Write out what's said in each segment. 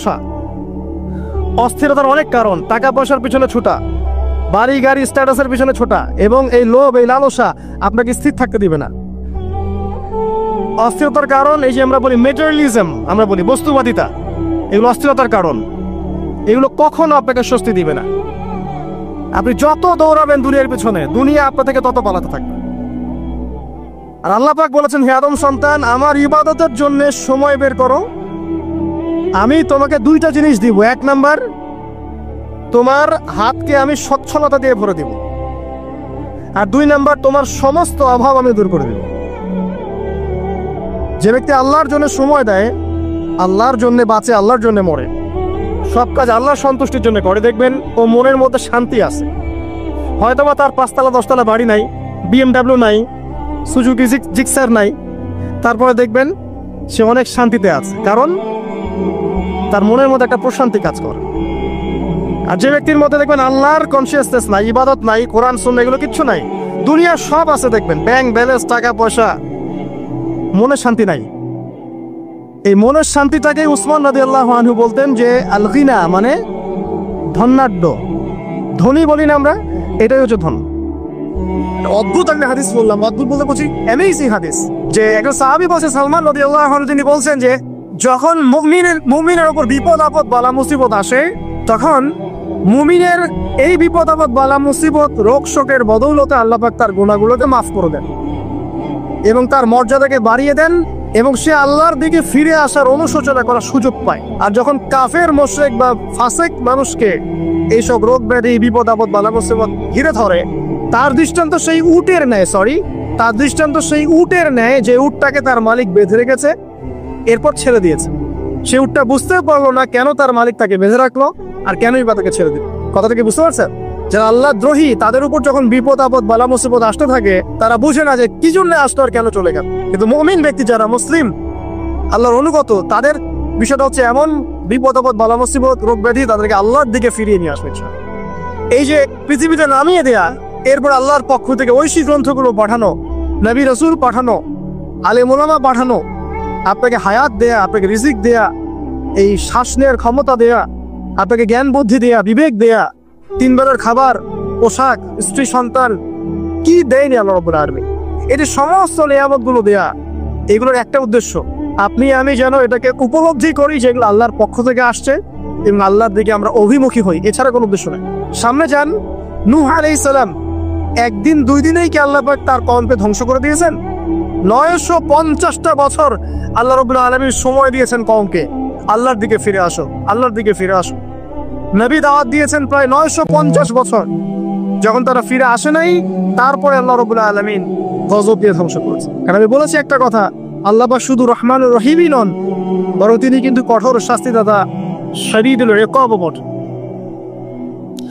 লালসা। অস্থিরতার অনেক কারণ, টাকা পয়সার পিছনে ছোটা, বাড়ি গাড়ি স্ট্যাটাসের পিছনে ছোটা, এবং এই লোভ, এই লালসা আপনাকে স্থির থাকতে দিবে না। অস্থিরতার কারণ এই যে আমরা বলি মেটেরিয়ালিজম, আমরা বলি বস্তুবাদিতা, এগুলো অস্থিরতার কারণ। এগুলো কখনো আপনাকে স্বস্তি দিবে না। আপনি যত দৌড়াবেন দুনিয়ার পিছনে, দুনিয়া আপনার থেকে তত পালাতে থাকবে। আর আল্লাহ পাক বলেছেন, হে আদম সন্তান, আমার ইবাদতের জন্য সময় বের করো, আমি তোমাকে দুইটা জিনিস দিব। এক নাম্বার, তোমার হাতকে আমি সচ্ছলতা দিয়ে ভরে দিব, আর দুই নাম্বার, তোমার সমস্ত অভাব আমি দূর করে দেব। যে ব্যক্তি আল্লাহর জন্য সময় দেয়, আল্লাহর জন্য বাঁচে, আল্লাহর জন্য মরে, সব কাজ আল্লাহর সন্তুষ্টির জন্য করে, দেখবেন ও মনের মধ্যে শান্তি আছে। হয়তোবা তার 5তলা 10তলা বাড়ি নাই, BMW নাই, সুজুকি জিক্সার নাই, তারপরে দেখবেন সে অনেক শান্তিতে আছে, কারণ তার মনের মধ্যে একটা প্রশান্তি কাজ করে। আর যে ব্যক্তির মধ্যে দেখবেন আল্লাহর কনসিয়াসনেস নাই, ইবাদত নাই, কোরআন সুন্নাহ এগুলো কিচ্ছু নাই, দুনিয়ার সব আছে, দেখবেন ব্যাংক ব্যালেন্স, টাকা পয়সা, মনে শান্তি নাই। এই মনের শান্তিটাকে উসমান রাদিয়াল্লাহু আনহু বলতেন যে আল গিনা, মানে ধনাঢ্য, ধনী বলি না আমরা, এটাই হচ্ছে ধন। অদ্ভুত একটা হাদিস বললাম, অদ্ভুত বলতে বলছি অ্যামেজিং হাদিস, যে একজন সাহাবী বলছে, সালমান রাদিয়াল্লাহু আনহু, তিনি বলছেন যে যখন মুমিনের উপর বিপদ আপদ বালা মুসিবত আসে, তখন মুমিনের এই বিপদ আপদ বালা মুসিবত রোগ শোকের বদৌলতে আল্লাহ পাক তার গুনাহগুলোকে মাফ করে দেন এবং তার মর্যাদাকে বাড়িয়ে দেন, এবং সে আল্লাহর দিকে ফিরে আসার অনুশোচনা করার সুযোগ পায়। আর যখন কাফের মুশরিক বা ফাসিক মানুষকে এইসব রোগ ব্যাধি, বিপদ আপদ বালা মুসিবত ঘিরে ধরে, তার দৃষ্টান্ত সেই উটের ন্যায়, যে উটটাকে তার মালিক বেঁধে রেখেছে, এরপর ছেড়ে দিয়েছে। সে উটটা বুঝতে পারলো না কেন তার মালিক তাকে বেঁধে রাখলো আর কেনই বা তাকে ছেড়ে দিল। কথাটাকে বুঝতে পারছেন? যারা আল্লাহ দ্রোহী, তাদের উপর যখন বিপদ আপদ বালা মুসিবত আসতে থাকে, তারা বুঝে না যে কি জন্য আসতো আর কেন চলে গেল। কিন্তু মুমিন ব্যক্তি, যারা মুসলিম, আল্লাহর অনুগত, তাদের বিষয়টা হচ্ছে এমন বিপদ আপদ বালা মুসিবত রোগ ব্যাধি তাদেরকে আল্লাহর দিকে ফিরিয়ে নিয়ে আসবে। এই যে পৃথিবীতে নামিয়ে দেয়া, এরপর আল্লাহর পক্ষ থেকে ঐশী গ্রন্থগুলো পাঠানো, নবী রাসূল পাঠানো, আলেম ওলামা পাঠানো, আপনাকে হায়াত দেয়া, আপনাকে রিজিক দেয়া, এই শ্বাস নেওয়ার ক্ষমতা দেয়া, আপনাকে জ্ঞান বুদ্ধি দেয়া, বিবেক দেয়া, 3 বেলার খাবার, পোশাক, স্ত্রী সন্তান, কি দেয়নি আল্লাহ রাব্বুল আলামিন। এটি সমস্ত নিয়ামতগুলো দেয়া, এগুলোর একটা উদ্দেশ্য, আপনি আমি যেন এটাকে উপলব্ধি করি যে এগুলো আল্লাহর পক্ষ থেকে আসছে এবং আল্লাহর দিকে আমরা অভিমুখী হই, এছাড়া কোনো উদ্দেশ্য নেই। সামনে যান, নূহ আলাইহিস সালাম, একদিন 2 দিনেই কি আল্লাহ পাক তার কওমকে ধ্বংস করে দিয়েছেন? 950টা বছর আল্লাহ রাব্বুল আলামিন সময় দিয়েছেন কওমকে, আল্লাহর দিকে ফিরে আসো, আল্লাহর দিকে ফিরে আসো। নবী দাওয়াত দিয়েছেন প্রায় 950 বছর, যখন তারা ফিরে আসে নাই, তারপরে আল্লাহ রাব্বুল আলামিন গজব দিয়ে ধ্বংস করেছে। কারণ আমি বলেছি একটা কথা, আল্লাহ পাক শুধু রহমানুর রহিমই নন, বরং তিনি কিন্তু কঠোর শাস্তিদাতা, শদীদুল ইকাব।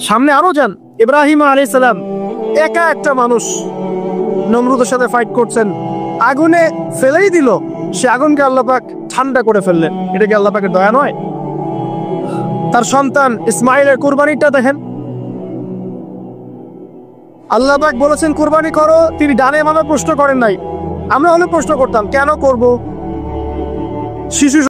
সামনে আরো যান, ইব্রাহিম আলাইহিস সালাম, একা একটা মানুষ নমরুদের সাথে ফাইট করছেন, আগুনে ফেলেই দিল, সে আগুনকে আল্লাহ পাক ঠান্ডা করে ফেললেন। এটা কি আল্লাহ পাকের দয়া নয়? তার সন্তান ইসমাইলের কুরবানিটা দেখেন, আল্লাহ পাক বলেছেন কুরবানি করো, তিনি ডানে বামে প্রশ্ন করেন নাই। আমরা হলে প্রশ্ন করতাম, কেন করব? শিশু